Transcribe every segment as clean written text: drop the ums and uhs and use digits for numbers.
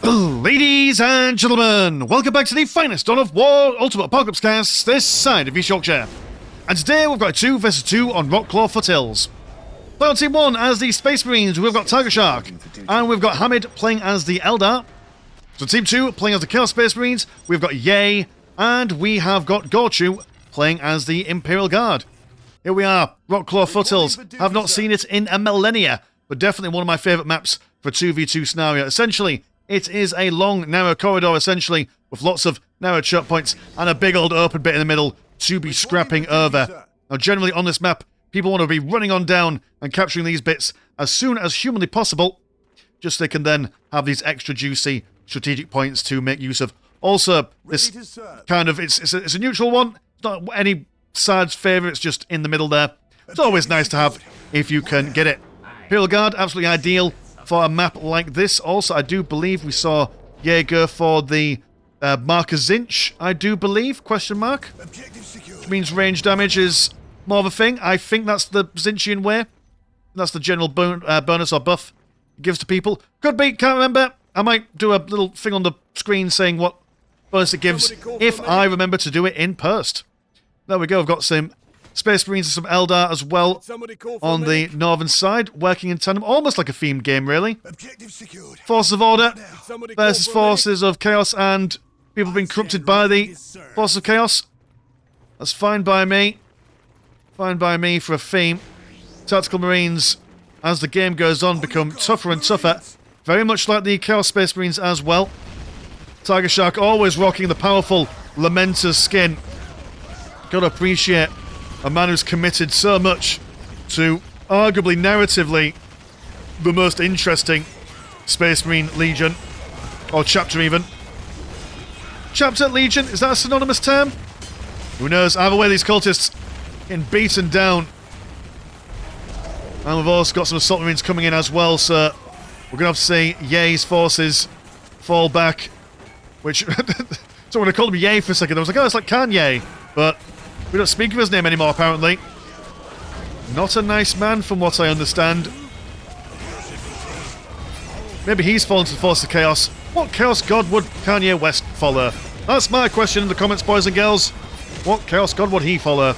Ladies and gentlemen, welcome back to the finest Dawn of War Ultimate Apocalypse cast this side of East Yorkshire. And today we've got a 2 vs 2 on Rockclaw Foothills. Playing on Team 1 as the Space Marines, we've got Tiger Shark, and we've got Hamid playing as the Eldar. So Team 2 playing as the Chaos Space Marines, we've got Yay, and we have got Gorchu playing as the Imperial Guard. Here we are, Rockclaw Foothills. I've not seen it in a millennia, but definitely one of my favourite maps for a 2v2 scenario. Essentially, it is a long, narrow corridor, essentially, with lots of narrow choke points and a big old open bit in the middle to be scrapping over. Now, generally on this map, people want to be running on down and capturing these bits as soon as humanly possible, just so they can then have these extra juicy strategic points to make use of. Also, this kind of, it's a neutral one. It's not any side's favourite, it's just in the middle there. It's always nice to have if you can get it. Imperial Guard, absolutely ideal for a map like this. Also, I do believe we saw Jaeger for the Marker Zinch, I do believe, question mark. Which means range damage is more of a thing. I think that's the Zinchian way. That's the general bonus or buff it gives to people. Could be, can't remember. I might do a little thing on the screen saying what bonus it gives if I remember to do it in post. There we go, I've got some Space Marines and some Eldar as well on the northern side, working in tandem, almost like a themed game, really. Forces of Order versus Forces of Chaos, and people being corrupted by the Forces of Chaos. That's fine by me. Fine by me for a theme. Tactical Marines, as the game goes on, become tougher and tougher. Very much like the Chaos Space Marines as well. Tiger Shark always rocking the powerful Lamenter's skin. Gotta appreciate a man who's committed so much to, arguably narratively, the most interesting Space Marine Legion. Or chapter even. Chapter, Legion, is that a synonymous term? Who knows? Either way, these cultists getting beaten down. And we've also got some Assault Marines coming in as well, so we're going to have to see Ye's forces fall back. Which, so when I called him Ye for a second, I was like, oh, it's like Kanye. But we don't speak of his name anymore, apparently. Not a nice man, from what I understand. Maybe he's fallen to the Force of Chaos. What Chaos God would Kanye West follow? That's my question in the comments, boys and girls. What Chaos God would he follow?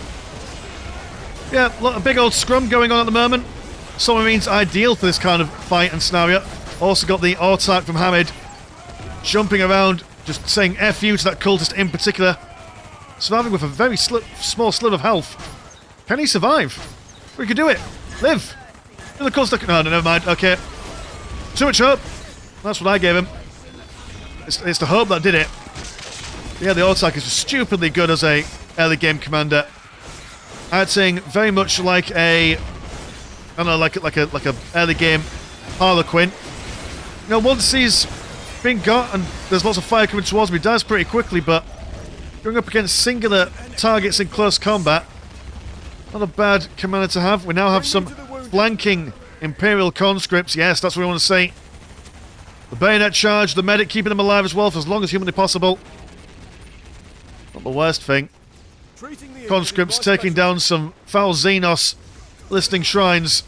Yeah, look, a big old scrum going on at the moment. Submarines ideal for this kind of fight and scenario. Also got the Autark from Hamid jumping around, just saying F you to that cultist in particular. Surviving with a very small sliver of health. Can he survive? We could do it. Live. The cultist. No, never mind. Okay. Too much hope. That's what I gave him. It's the hope that did it. Yeah, the Autark is just stupidly good as a early game commander. Acting very much like a, I don't know, like a early game Harlequin. You know, once he's been got and there's lots of fire coming towards me, he dies pretty quickly, but going up against singular targets in close combat, not a bad commander to have. We now have some flanking Imperial conscripts. Yes, that's what we want to see. The bayonet charge, the medic keeping them alive as well for as long as humanly possible. Not the worst thing. Conscripts taking down some foul Xenos listening shrines.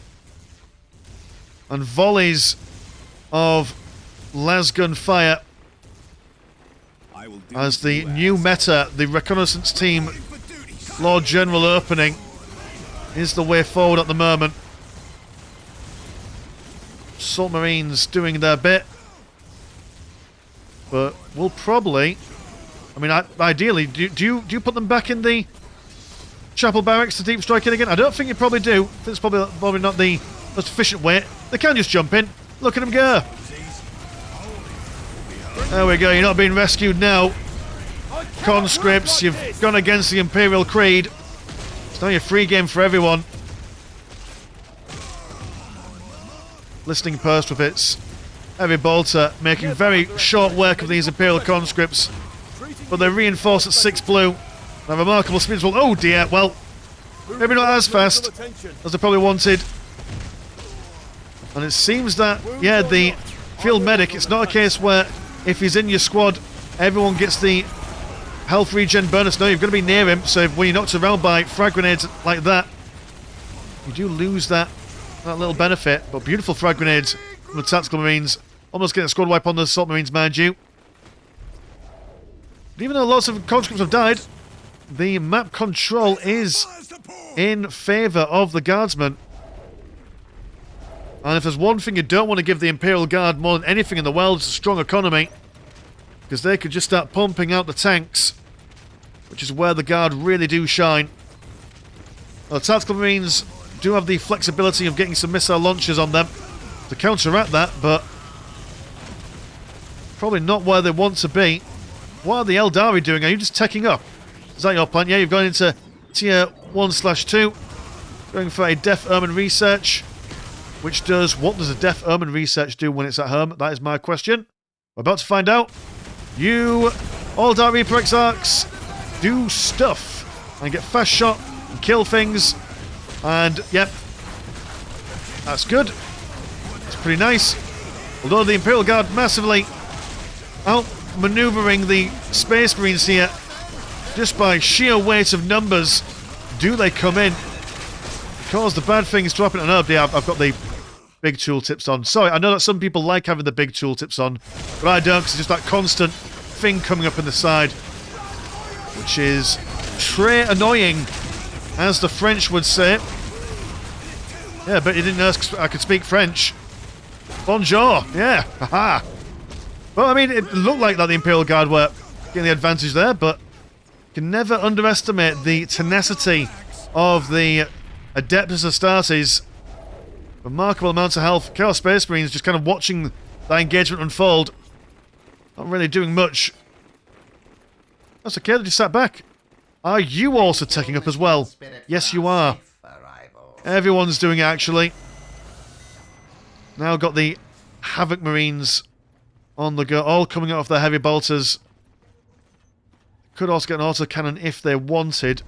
And volleys of lasgun fire. As the new meta, the reconnaissance team Lord General opening is the way forward at the moment. Assault Marines doing their bit. But we'll probably, I mean, ideally, do you put them back in the Chapel Barracks to deep strike in again? I don't think you probably do. I think it's probably not the most efficient way. They can just jump in. Look at them go. There we go, you're not being rescued now. Conscripts, you've gone against the Imperial Creed. It's now your free game for everyone. Listening post with its heavy bolter, making very short work of these Imperial conscripts. But they're reinforced at 6 blue. They're remarkable speeds. Well, oh dear, well, maybe not as fast as they probably wanted. And it seems that, yeah, the field medic, it's not a case where if he's in your squad, everyone gets the health regen bonus. No, you've got to be near him, so when you're knocked around by frag grenades like that, you do lose that little benefit. But beautiful frag grenades from the Tactical Marines Almost getting a squad wipe on the assault marines, mind you. But even though lots of conscripts have died, the map control is in favour of the guardsmen. And if there's one thing you don't want to give the Imperial Guard more than anything in the world, it's a strong economy. Because they could just start pumping out the tanks, which is where the Guard really do shine. Well, the Tactical Marines do have the flexibility of getting some missile launchers on them to counteract that, but probably not where they want to be. What are the Eldar doing? Are you just teching up? Is that your plan? Yeah, you've gone into tier 1/2, going for a Death Ermine research, which does... What does a Death Ermine research do when it's at home? That is my question. We're about to find out. You Eldar Reaper Exarchs do stuff and get fast shot and kill things, and yep, that's good. It's pretty nice. Although the Imperial Guard massively outmaneuvering the Space Marines here, just by sheer weight of numbers, do they come in, cause the bad things to happen. And oh, yeah, I've got the big tooltips on. Sorry, I know that some people like having the big tooltips on, but I don't, because it's just that constant thing coming up in the side, which is très annoying, as the French would say. Yeah, but you didn't know I could speak French. Bonjour, yeah, haha. Well, I mean, it looked like that the Imperial Guard were getting the advantage there, but you can never underestimate the tenacity of the Adeptus Astartes. Remarkable amounts of health. Chaos Space Marines just kind of watching that engagement unfold. Not really doing much. That's okay, they just sat back. Are you also taking up as well? Yes, you are. Everyone's doing it, actually. Now got the Havoc Marines on the go, all coming out of their heavy bolters. Could also get an autocannon if they wanted.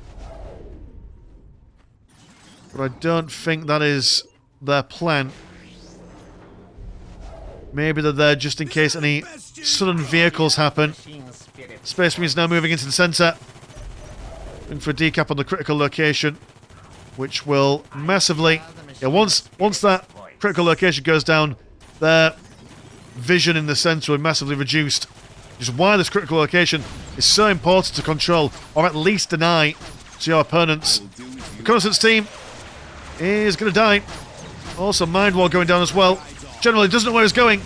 But I don't think that is their plan. Maybe they're there just in case any sudden vehicles happen. Space Marines now moving into the centre. Looking for a decap on the critical location, which will massively... Yeah, once that critical location goes down, their vision in the centre will be massively reduced. Which is why this critical location is so important to control, or at least deny to your opponents. The reconnaissance team is going to die. Also, Mind War going down as well. Generally doesn't know where he's going.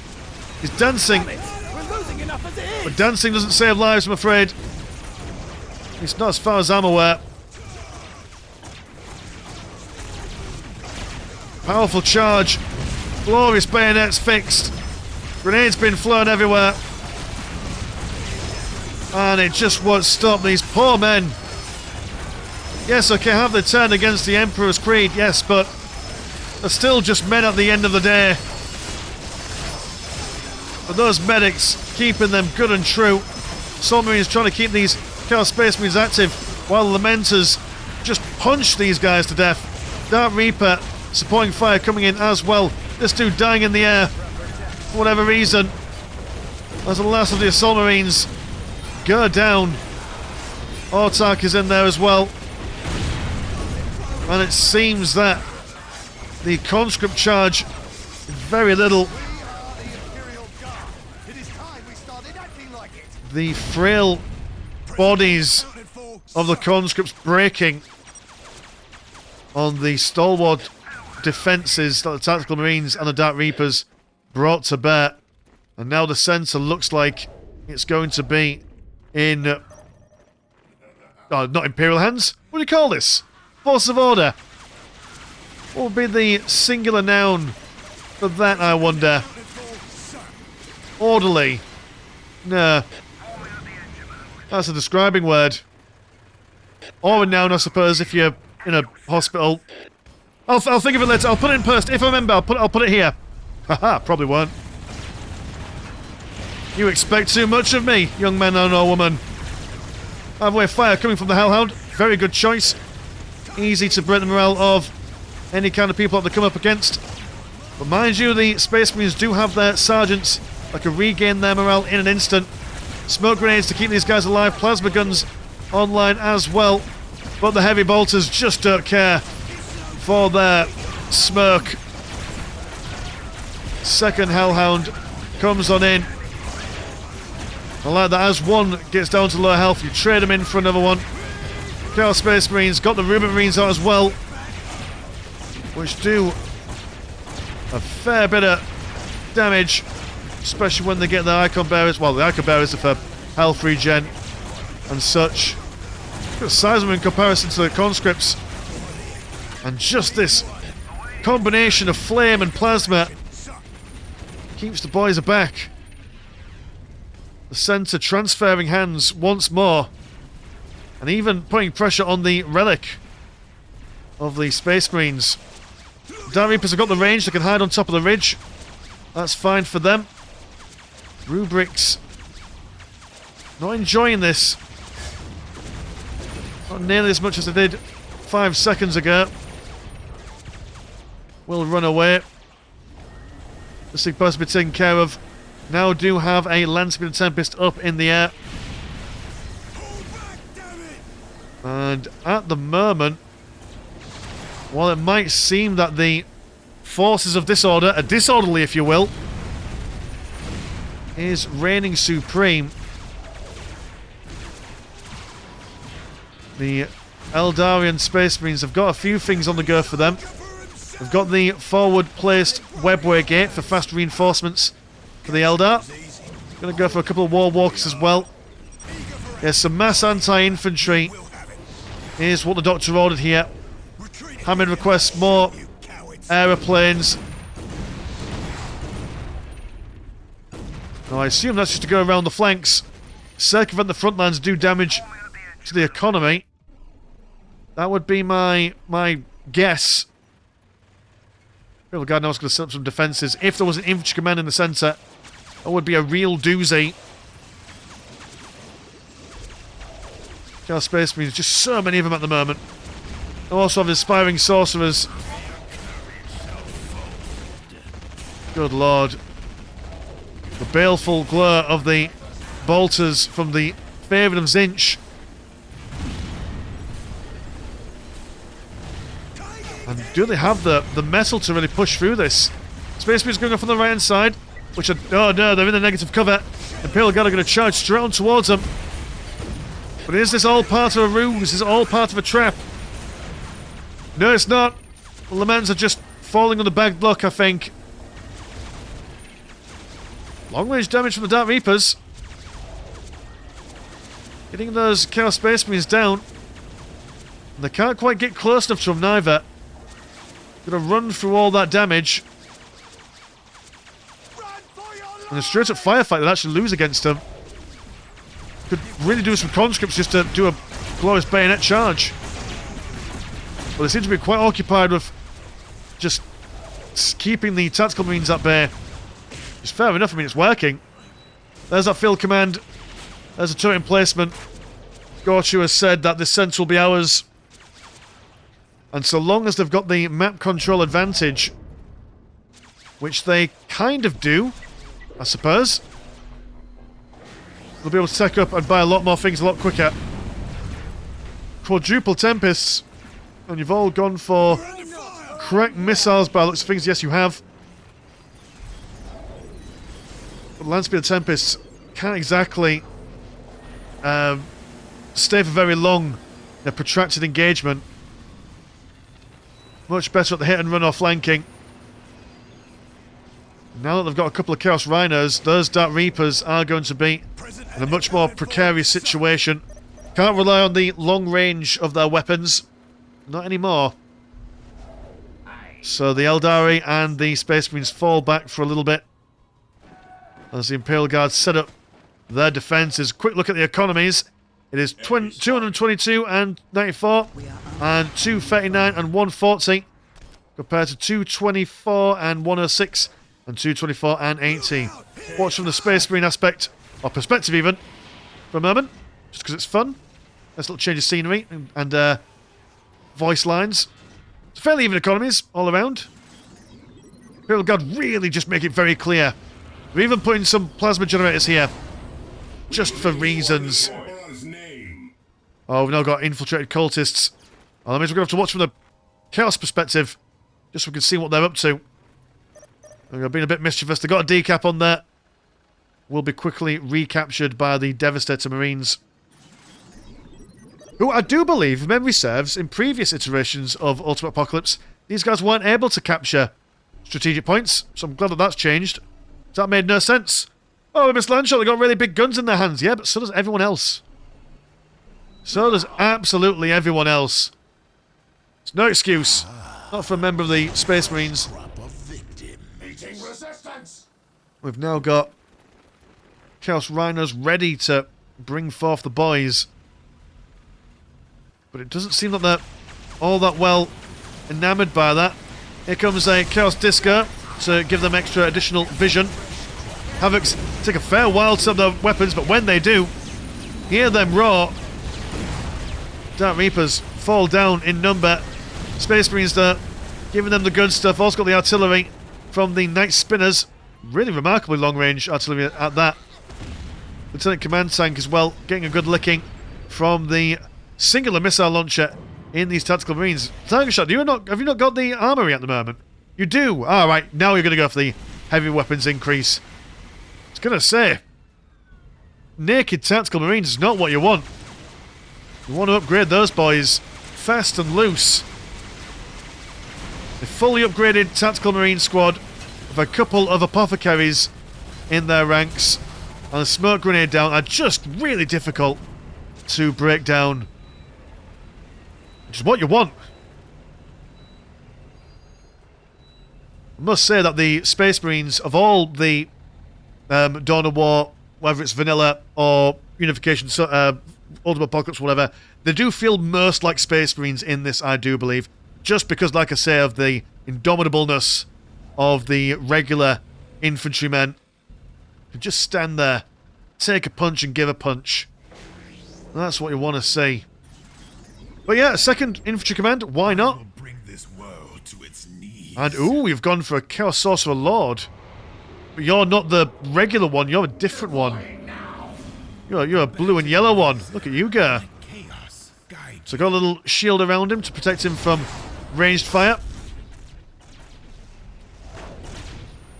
He's dancing. But dancing doesn't save lives, I'm afraid. It's not as far as I'm aware. Powerful charge. Glorious bayonets fixed. Grenades being flown everywhere. And it just won't stop these poor men. Yes, okay, have they turned against the Emperor's Creed? Yes, but they're still just men at the end of the day. But those medics, keeping them good and true. Assault Marines trying to keep these Chaos Space Marines active, while the Lamenters just punch these guys to death. Dark Reaper supporting fire coming in as well. This dude dying in the air for whatever reason. As the last of the Assault Marines go down. Autarch is in there as well. And it seems that the conscript charge very little. The frail bodies of the conscripts breaking on the stalwart defences that the Tactical Marines and the Dark Reapers brought to bear. And now the centre looks like it's going to be in... not Imperial hands. What do you call this? Force of order. What would be the singular noun for that, I wonder? Orderly. No. That's a describing word. Or a noun, I suppose, if you're in a hospital. I'll think of it later. I'll put it in post. If I remember, I'll put it here. Haha, probably won't. You expect too much of me, young man or woman. Halfway fire coming from the Hellhound. Very good choice. Easy to break the morale of any kind of people that they come up against. But mind you, the Space Marines do have their sergeants that can regain their morale in an instant. Smoke grenades to keep these guys alive. Plasma guns online as well. But the heavy bolters just don't care for their smoke. Second Hellhound comes on in. I like that as one gets down to low health, you trade them in for another one. Chaos Space Marines got the Ruben Marines out as well, which do a fair bit of damage, especially when they get their Icon Bearers. Well, the Icon Bearers are for health regen and such. Look at the size of them in comparison to the conscripts. And just this combination of flame and plasma keeps the boys aback. The centre transferring hands once more. And even putting pressure on the relic of the Space Marines. Dark Reapers have got the range, they can hide on top of the ridge. That's fine for them. Rubrics not enjoying this. Not nearly as much as they did 5 seconds ago. Will run away. This thing supposed to be taken care of. Now do have a Landspeeder Tempest up in the air. And at the moment, while it might seem that the forces of disorder, are disorderly if you will, is reigning supreme, the Eldarian Space Marines have got a few things on the go for them. They've got the forward-placed webway gate for fast reinforcements for the Eldar. Going to go for a couple of War Walkers as well. There's some mass anti-infantry. Here's what the Doctor ordered here. Hammond requests more aeroplanes. Now I assume that's just to go around the flanks. Circumvent the front lines, do damage to the economy. That would be my guess. Imperial Guard now is going to set up some defences. If there was an infantry command in the centre, that would be a real doozy. Chaos Space Marines, just so many of them at the moment. They also have Inspiring Sorcerers. Good lord. The baleful glare of the bolters from the Favourite of Zinch. And do they have the metal to really push through this? Space Marines going off on the right hand side, which are, oh no, they're in the negative cover. Imperial Guard are going to charge straight on towards them. But is this all part of a ruse? Is this all part of a trap? No, it's not. The Laments are just falling on the back block, I think. Long range damage from the Dark Reapers. Getting those Chaos Space Marines down. And they can't quite get close enough to them neither. Gonna run through all that damage. And a straight up firefight that actually lose against them. Could really do some conscripts just to do a glorious bayonet charge. But they seem to be quite occupied with just keeping the tactical marines at bay. It's fair enough, I mean it's working. There's that field command. There's a turret emplacement. Gorchu has said that this centre will be ours. And so long as they've got the map control advantage, which they kind of do, I suppose, they'll be able to take up and buy a lot more things a lot quicker. Quadruple Tempests. And you've all gone for correct missiles by the looks of things. Yes, you have. But Landspeeder Tempests can't exactly stay for very long in a protracted engagement. Much better at the hit and run or flanking. Now that they've got a couple of Chaos Rhinos, those Dark Reapers are going to be in a much more precarious situation. Can't rely on the long range of their weapons. Not anymore. So the Eldari and the Space Marines fall back for a little bit as the Imperial Guard set up their defences. Quick look at the economies. It is 222 and 94 and 239 and 140 compared to 224 and 106 and 224 and 80. Watch from the Space Marine aspect, or perspective even, for a moment, just because it's fun. Nice little change of scenery and voice lines. It's fairly even economies all around. Imperial Guard really just make it very clear. We're even putting some plasma generators here, just for reasons. Oh, we've now got infiltrated cultists. Well, that means we're going to have to watch from the Chaos perspective, just so we can see what they're up to. They've been a bit mischievous. They've got a decap on there. will be quickly recaptured by the Devastator Marines. Who I do believe, if memory serves, in previous iterations of Ultimate Apocalypse, these guys weren't able to capture strategic points, so I'm glad that that's changed. That made no sense. Oh, Miss Landshot, they've got really big guns in their hands. Yeah, but so does everyone else. So does absolutely everyone else. It's no excuse. Not for a member of the Space Marines. We've now got Chaos Rhinos ready to bring forth the boys. But it doesn't seem like they're all that well enamoured by that. Here comes a Chaos Disco to give them extra additional vision. Havocs take a fair while to set their weapons, but when they do, hear them roar. Dark Reapers fall down in number. Space Marines there, giving them the good stuff. Also got the artillery from the Night Spinners. Really remarkably long-range artillery at that. Lieutenant Command Tank as well, getting a good licking from the singular missile launcher in these Tactical Marines. Tiger Shot, have you not got the armory at the moment? You do! Alright, now you're going to go for the heavy weapons increase. I was going to say, naked Tactical Marines is not what you want. You want to upgrade those boys fast and loose. A fully upgraded Tactical Marine squad with a couple of apothecaries in their ranks and a smoke grenade down are just really difficult to break down. Which is what you want. I must say that the Space Marines, of all the Dawn of War, whether it's Vanilla or Unification, Ultimate Apocalypse, whatever, they do feel most like Space Marines in this, I do believe. Just because, like I say, of the indomitableness of the regular infantrymen. You just stand there, take a punch and give a punch. That's what you want to see. But yeah, second infantry command, why not? And ooh, you've gone for a Chaos Sorcerer Lord. But you're not the regular one, you're a different one. You're a blue and yellow one. Look at you go. So got a little shield around him to protect him from ranged fire.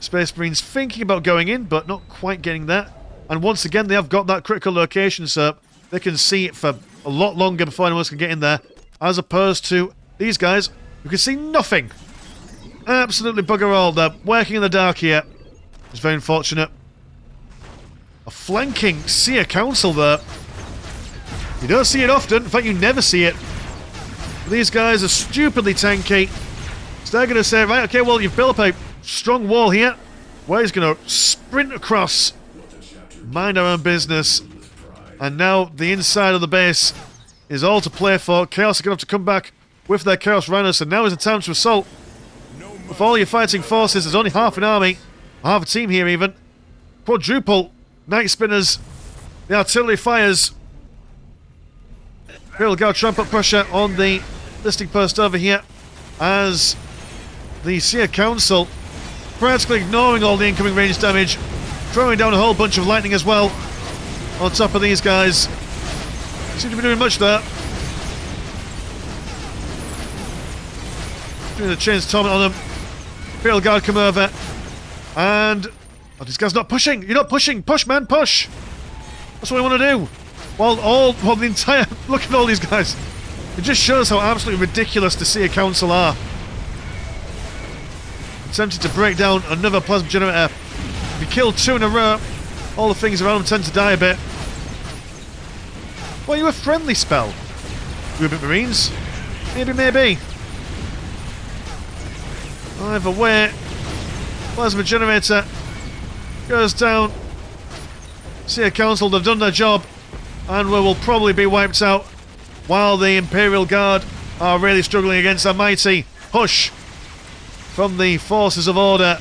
Space Marines thinking about going in, but not quite getting there. And once again, they have got that critical location, so they can see it for a lot longer before anyone else can get in there. As opposed to these guys, who can see nothing. Absolutely bugger all. They're working in the dark here. It's very unfortunate. A flanking Seer Council there. You don't see it often. In fact, you never see it. These guys are stupidly tanky. So they're going to say, right, okay, well, you've built up a strong wall here. Where he's going to sprint across. Mind our own business. And now the inside of the base is all to play for. Chaos are going to have to come back with their Chaos Rhinos. And now is the time to assault. With all your fighting forces, there's only half an army. Half a team here, even. Quadruple Night Spinners. The artillery fires. Imperial Guard try and put pressure on the listing post over here. As the Seer Council practically ignoring all the incoming range damage. Throwing down a whole bunch of lightning as well. On top of these guys. Seem to be doing much there. Doing the chains torment on them. Imperial Guard come over. And... oh, this guy's not pushing! You're not pushing! Push, man, push! That's what I want to do! While the entire... look at all these guys! It just shows how absolutely ridiculous the Seer Council are. Attempting to break down another plasma generator. If you kill two in a row, all the things around them tend to die a bit. Well, you a friendly spell. You a bit Marines? Maybe. Either way, plasma generator goes down. Seer Council have done their job, and we will probably be wiped out while the Imperial Guard are really struggling against a mighty push from the forces of order.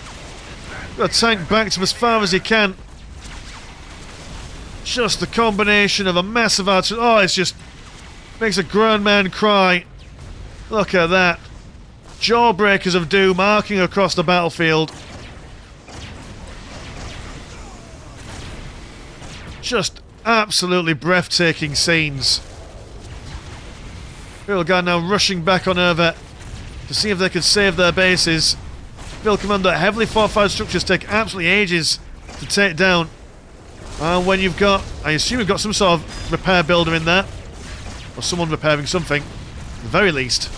Got to tank back to as far as he can. Just the combination of a massive artillery. Oh, it's just makes a grown man cry. Look at that. Jawbreakers of doom arcing across the battlefield. Just absolutely breathtaking scenes. Imperial Guard now rushing back on over to see if they can save their bases. Field Commander, heavily fortified structures take absolutely ages to take down. And when you've got, I assume you've got some sort of repair builder in there. Or someone repairing something. At the very least.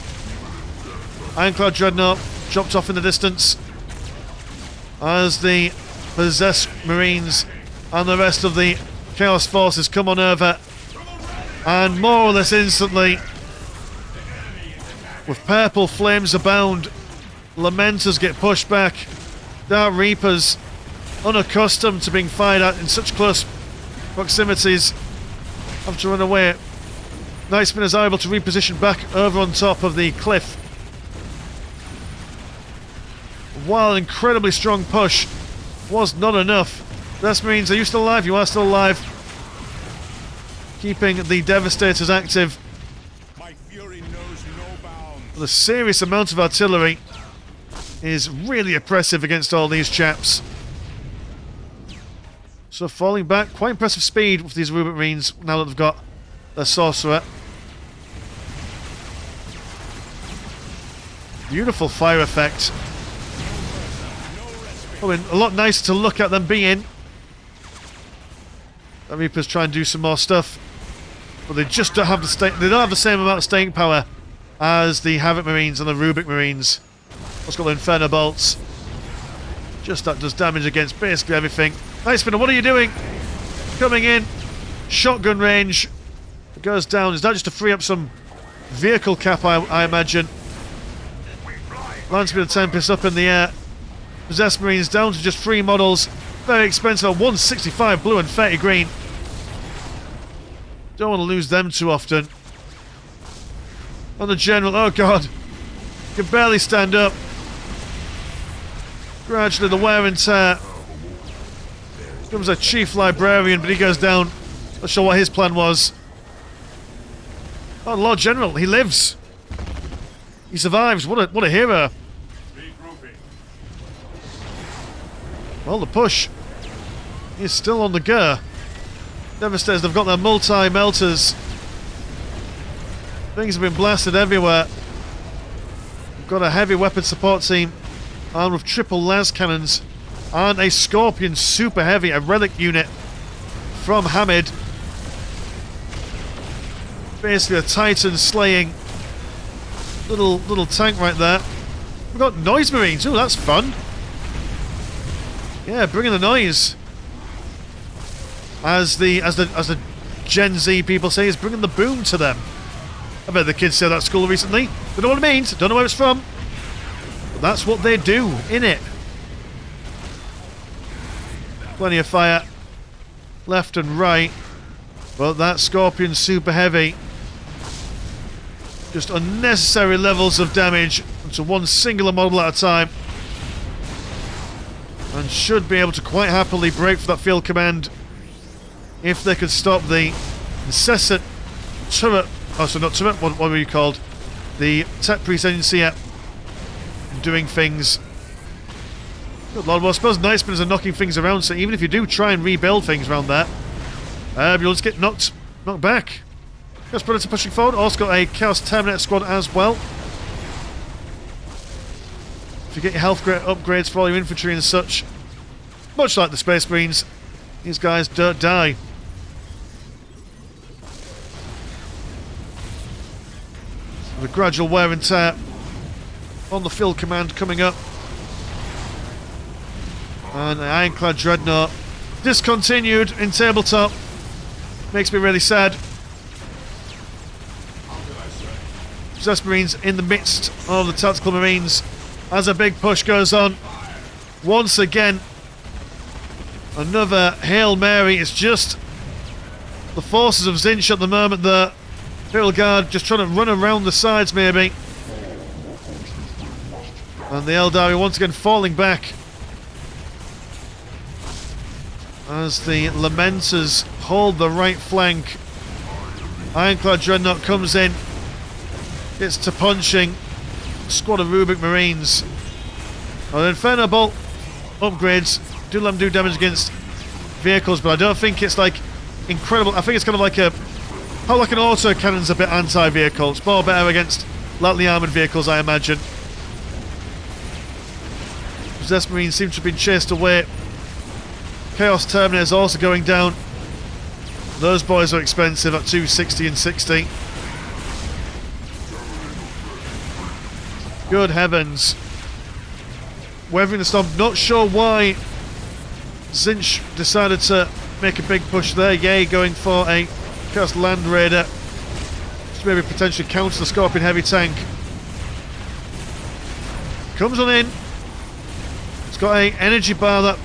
Ironclad Dreadnought dropped off in the distance. As the possessed Marines and the rest of the Chaos Forces come on over. And more or less instantly, with purple flames abound, Lamenters get pushed back. Dark Reapers, unaccustomed to being fired at in such close proximities, have to run away. Night Spinners are able to reposition back over on top of the cliff. While an incredibly strong push was not enough. That means, are you still alive? You are still alive. Keeping the Devastators active. My fury knows no bounds. The serious amount of artillery is really oppressive against all these chaps. So falling back, quite impressive speed with these Rubric Marines now that they've got their Sorcerer. Beautiful fire effect. I mean, a lot nicer to look at than being. The Reapers try and do some more stuff, but they just don't have the same amount of staying power as the Havoc Marines and the Rubric Marines. Let's got the Inferno Bolts. Just that does damage against basically everything. Night Spinner, what are you doing? Coming in. Shotgun range. It goes down. Is that just to free up some vehicle cap, I imagine? Land Speeder Tempest up in the air. Possessed Marines down to just 3 models. Very expensive. 165 blue and 30 green. Don't want to lose them too often. On the General. Oh god. Can barely stand up. Gradually the wear and tear. Comes a Chief Librarian, but he goes down. Not sure what his plan was. Oh, Lord General, he lives. He survives. What a hero. Well, the push is still on the go. Devastators, they've got their multi-melters. Things have been blasted everywhere. We've got a heavy weapon support team armed with triple las cannons and a Scorpion super heavy, a relic unit from Hamid. Basically a Titan slaying little tank right there. We've got Noise Marines. Oh, that's fun. Yeah, bringing the noise. As the Gen Z people say, is bringing the boom to them. I bet the kids say that at school recently. Don't know what it means. Don't know where it's from. But that's what they do, innit? Plenty of fire. Left and right. But that Scorpion's super heavy. Just unnecessary levels of damage to one singular model at a time. And should be able to quite happily break for that field command if they could stop the incessant turret. Oh, so not turret, what were you called? The Tech Priest Agency doing things. Good lord, well I suppose Night Spinners are knocking things around, so even if you do try and rebuild things around there, you'll just get knocked back. Chaos Predator pushing forward, also got a Chaos Terminator squad as well. If you get your health upgrades for all your infantry and such, much like the Space Marines, these guys don't die. The gradual wear and tear on the field command coming up. And the Ironclad Dreadnought discontinued in tabletop. Makes me really sad. Possessed Marines in the midst of the Tactical Marines as a big push goes on. Once again, another Hail Mary. It's just the forces of Zinch at the moment. The Imperial Guard just trying to run around the sides maybe. And the Eldar once again falling back as the Lamenters hold the right flank. Ironclad Dreadnought comes in, gets to punching. Squad of Rubric Marines. Well, the Inferno Bolt upgrades do let them do damage against vehicles, but I don't think it's like incredible. I think it's kind of like how like an auto cannon's a bit anti-vehicle. It's more better against lightly armoured vehicles, I imagine. Possessed Marines seem to have been chased away Chaos Terminators also going down. Those boys are expensive at 260 and 60. Good heavens. Weathering the storm. Not sure why Zinch decided to make a big push there. Yay, going for a Chaos Land Raider. Just maybe potentially counter the Scorpion Heavy Tank. Comes on in. It's got a energy bar that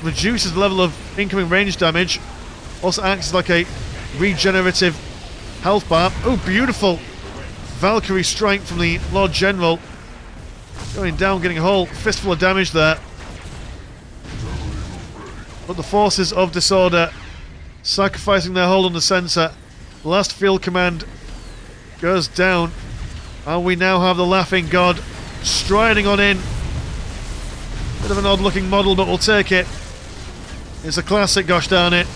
reduces the level of incoming range damage. Also acts as like a regenerative health bar. Oh, beautiful Valkyrie strike from the Lord General. Going down, getting a whole fistful of damage there. But the forces of disorder sacrificing their hold on the centre. Last field command goes down. And we now have the Laughing God striding on in. Bit of an odd looking model, but we'll take it. It's a classic, gosh darn it.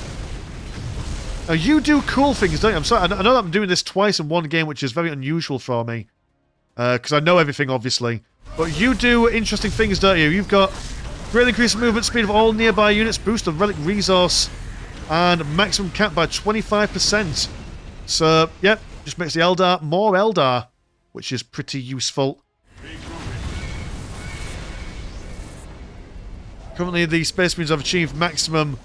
Now you do cool things, don't you? I'm sorry, I know that I'm doing this twice in one game, which is very unusual for me. Because I know everything, obviously. But you do interesting things, don't you? You've got greatly increased movement speed of all nearby units, boost of relic resource, and maximum cap by 25%. So, yep, just makes the Eldar more Eldar, which is pretty useful. Currently, the Space Marines have achieved maximum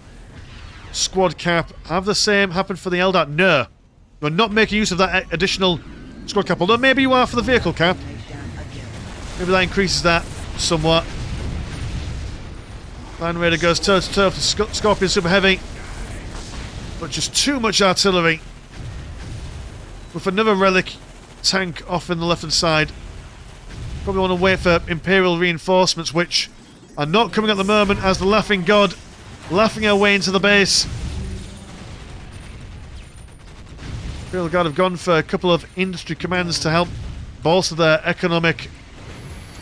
squad cap. Have the same happen for the Eldar? No. You're not making use of that additional squad cap, although maybe you are for the vehicle cap. Maybe that increases that somewhat. Land Raider goes toe to toe with the Scorpion Super Heavy. But just too much artillery. With another relic tank off in the left hand side. Probably want to wait for Imperial reinforcements, which are not coming at the moment, as the Laughing God laughing our way into the base. Imperial Guard have gone for a couple of industry commands to help bolster their economic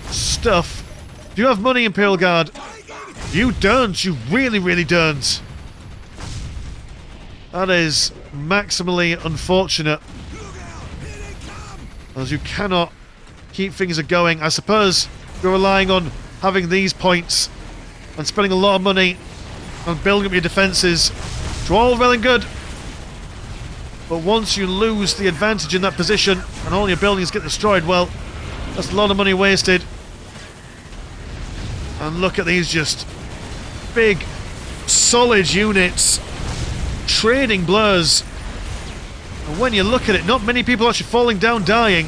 stuff. Do you have money, Imperial Guard? You don't. You really, really don't. That is maximally unfortunate, as you cannot keep things going. I suppose you're relying on having these points and spending a lot of money on building up your defences. It's all well and good, but once you lose the advantage in that position and all your buildings get destroyed, well, that's a lot of money wasted. And look at these just big, solid units trading blows. And when you look at it, not many people are actually falling down dying.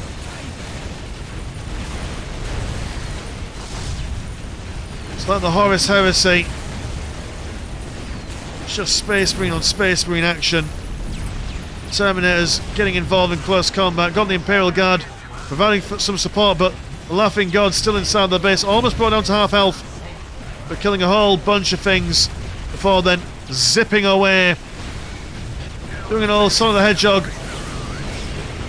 It's like the Horus Heresy. It's just Space Marine on Space Marine action. Terminators getting involved in close combat. Got the Imperial Guard providing some support, but the Laughing God still inside the base. Almost brought down to half health, but killing a whole bunch of things before then zipping away. Doing an old Son of the Hedgehog.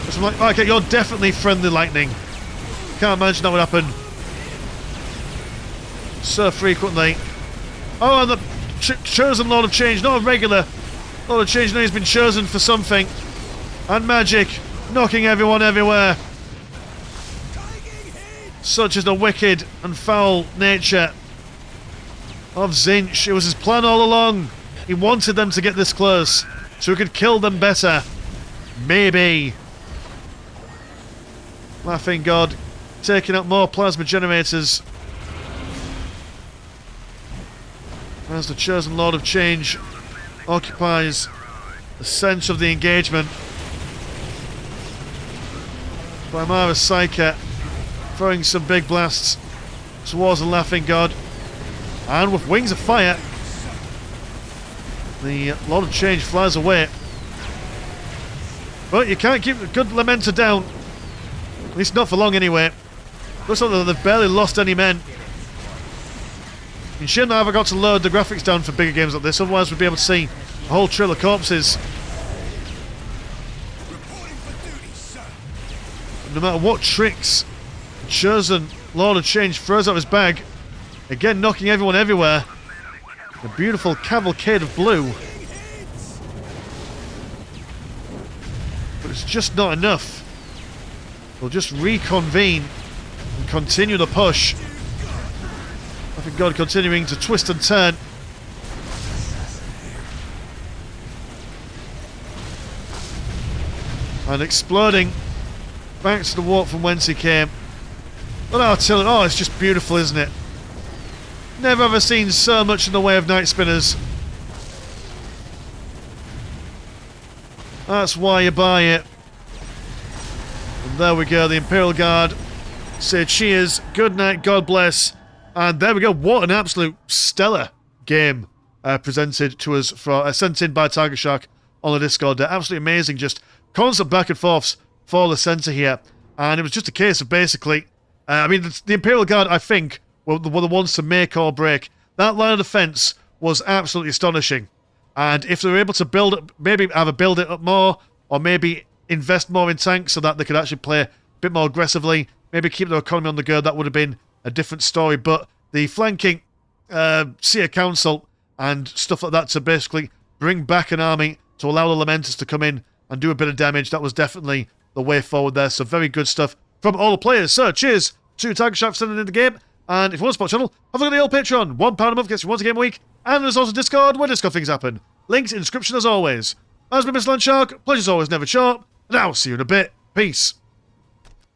Which I'm like, okay, you're definitely friendly lightning. Can't imagine that would happen so frequently. Oh, and the chosen Lord of Change, not a regular Lord of Change, now he's been chosen for something. And magic, knocking everyone everywhere. Such is the wicked and foul nature of Zinch. It was his plan all along. He wanted them to get this close so he could kill them better. Maybe. Laughing God taking out more plasma generators as the chosen Lord of Change occupies the centre of the engagement. Primara Psyche throwing some big blasts towards the Laughing God, and with wings of fire the Lord of Change flies away. But you can't keep the good Lamenter down, at least not for long anyway. Looks like they've barely lost any men. And shame that I haven't got to load the graphics down for bigger games like this, otherwise we'd be able to see a whole trail of corpses. And no matter what tricks the chosen Lord of Change throws out of his bag, again knocking everyone everywhere. A beautiful cavalcade of blue. But it's just not enough. We'll just reconvene and continue the push. I think God continuing to twist and turn. and exploding back to the warp from whence he came. But artillery, oh, it's just beautiful, isn't it? Never ever seen so much in the way of night spinners. That's why you buy it. And there we go, the Imperial Guard say cheers, good night, God bless. And there we go, what an absolute stellar game presented to us, sent in by Tiger Shark on the Discord there. Absolutely amazing, just constant back and forths for the centre here. And it was just a case of basically, I mean, the Imperial Guard, I think, were the ones to make or break. That line of defence was absolutely astonishing. And if they were able to build it, maybe either build it up more, or maybe invest more in tanks so that they could actually play a bit more aggressively, maybe keep their economy on the go, that would have been a different story. But the flanking Seer Council and stuff like that to basically bring back an army to allow the Lamenters to come in and do a bit of damage, that was definitely the way forward there. So very good stuff from all the players. So cheers to Tiger Shark for sending in the game. And if you want to support the channel, have a look at the old Patreon. £1 a month gets you once a game a week. And there's also Discord, where Discord things happen. Links in the description as always. As been Mr. Landshark, pleasure's always never short. And I'll see you in a bit. Peace.